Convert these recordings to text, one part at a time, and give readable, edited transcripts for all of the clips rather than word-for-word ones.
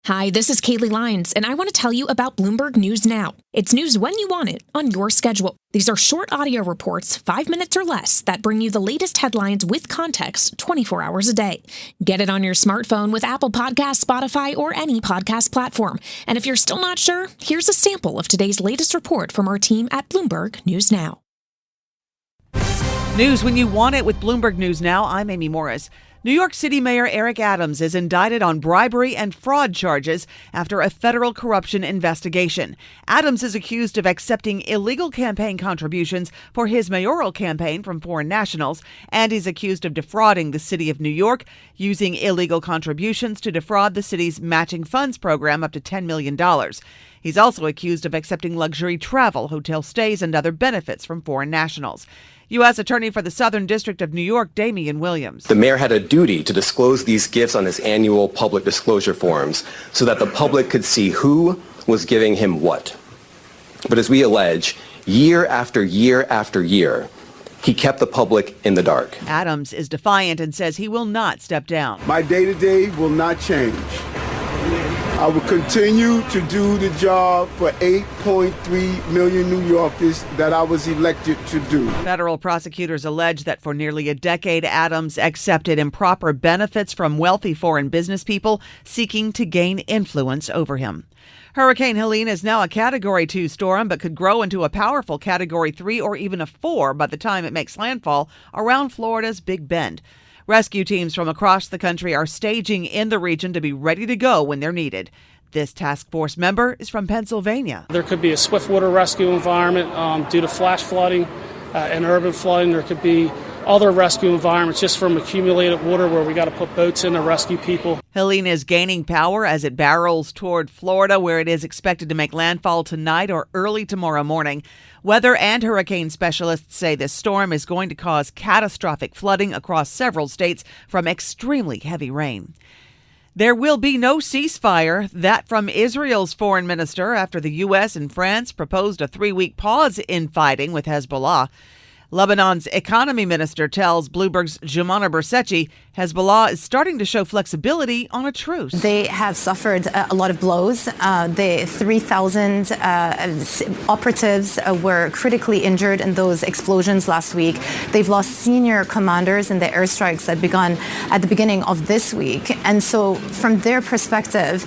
Hi, this is Kaylee Lyons, and I want to tell you about Bloomberg News Now. It's news when you want it, on your schedule. These are short audio reports, 5 minutes or less, that bring you the latest headlines with context 24 hours a day. Get it on your smartphone with Apple Podcasts, Spotify, or any podcast platform. And if you're still not sure, here's a sample of today's latest report from our team at Bloomberg News Now. News when you want it with Bloomberg News Now. I'm Amy Morris. New York City Mayor Eric Adams is indicted on bribery and fraud charges after a federal corruption investigation. Adams is accused of accepting illegal campaign contributions for his mayoral campaign from foreign nationals, and he's accused of defrauding the city of New York, using illegal contributions to defraud the city's matching funds program up to $10 million. He's also accused of accepting luxury travel, hotel stays, and other benefits from foreign nationals. U.S. Attorney for the Southern District of New York, Damian Williams. The mayor had a duty to disclose these gifts on his annual public disclosure forms so that the public could see who was giving him what. But as we allege, year after year after year, he kept the public in the dark. Adams is defiant and says he will not step down. My day-to-day will not change. I will continue to do the job for 8.3 million New Yorkers that I was elected to do. Federal prosecutors allege that for nearly a decade, Adams accepted improper benefits from wealthy foreign business people seeking to gain influence over him. Hurricane Helene is now a Category 2 storm, but could grow into a powerful Category 3 or even a 4 by the time it makes landfall around Florida's Big Bend. Rescue teams from across the country are staging in the region to be ready to go when they're needed. This task force member is from Pennsylvania. There could be a swiftwater rescue environment due to flash flooding and urban flooding. There could be other rescue environments just from accumulated water where we got to put boats in to rescue people. Helene is gaining power as it barrels toward Florida, where it is expected to make landfall tonight or early tomorrow morning. Weather and hurricane specialists say this storm is going to cause catastrophic flooding across several states from extremely heavy rain. There will be no ceasefire. That from Israel's foreign minister after the U.S. and France proposed a 3-week pause in fighting with Hezbollah. Lebanon's economy minister tells Bloomberg's Jumana Bersetchi Hezbollah is starting to show flexibility on a truce. They have suffered a lot of blows. The 3,000 operatives were critically injured in those explosions last week. They've lost senior commanders in the airstrikes that began at the beginning of this week. And so from their perspective,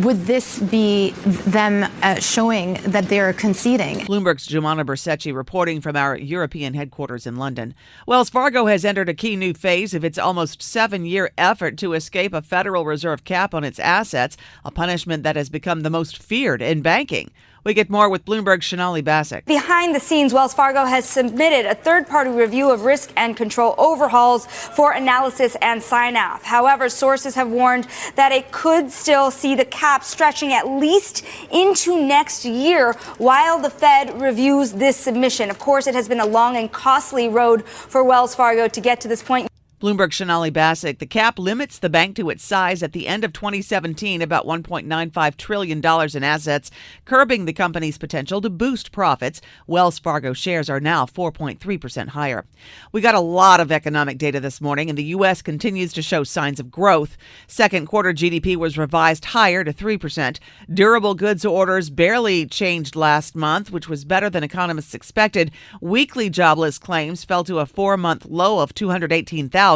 would this be them showing that they're conceding? Bloomberg's Jumana Bersetchi reporting from our European headquarters in London. Wells Fargo has entered a key new phase of its almost 7-year effort to escape a Federal Reserve cap on its assets, a punishment that has become the most feared in banking. We get more with Bloomberg's Sonali Basak. Behind the scenes, Wells Fargo has submitted a third-party review of risk and control overhauls for analysis and sign-off. However, sources have warned that it could still see the cap stretching at least into next year while the Fed reviews this submission. Of course, it has been a long and costly road for Wells Fargo to get to this point. Bloomberg's Sonali Basak. The cap limits the bank to its size at the end of 2017, about $1.95 trillion in assets, curbing the company's potential to boost profits. Wells Fargo shares are now 4.3% higher. We got a lot of economic data this morning, and the U.S. continues to show signs of growth. Second quarter GDP was revised higher to 3%. Durable goods orders barely changed last month, which was better than economists expected. Weekly jobless claims fell to a 4-month low of 218,000.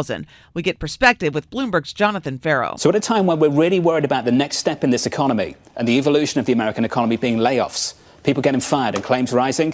We get perspective with Bloomberg's Jonathan Farrow. So at a time when we're really worried about the next step in this economy and the evolution of the American economy being layoffs, people getting fired and claims rising,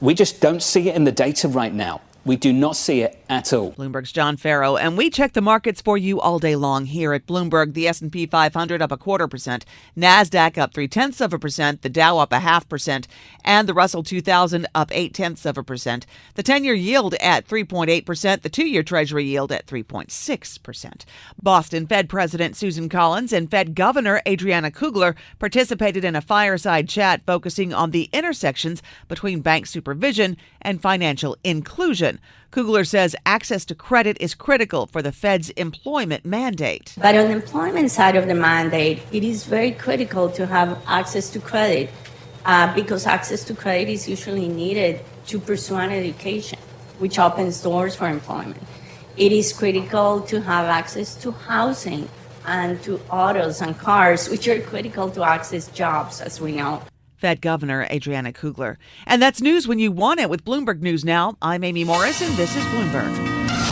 we just don't see it in the data right now. We do not see it at all. Bloomberg's John Farrow, and we check the markets for you all day long here at Bloomberg. The S&P 500 up 0.25%, NASDAQ up 0.3%, the Dow up 0.5%, and the Russell 2000 up 0.8%. The 10-year yield at 3.8%, the 2-year Treasury yield at 3.6%. Boston Fed President Susan Collins and Fed Governor Adriana Kugler participated in a fireside chat focusing on the intersections between bank supervision and financial inclusion. Kugler says access to credit is critical for the Fed's employment mandate. But on the employment side of the mandate, it is very critical to have access to credit because access to credit is usually needed to pursue an education, which opens doors for employment. It is critical to have access to housing and to autos and cars, which are critical to access jobs, as we know. Fed Governor Adriana Kugler. And that's news when you want it with Bloomberg News Now. I'm Amy Morris, and this is Bloomberg.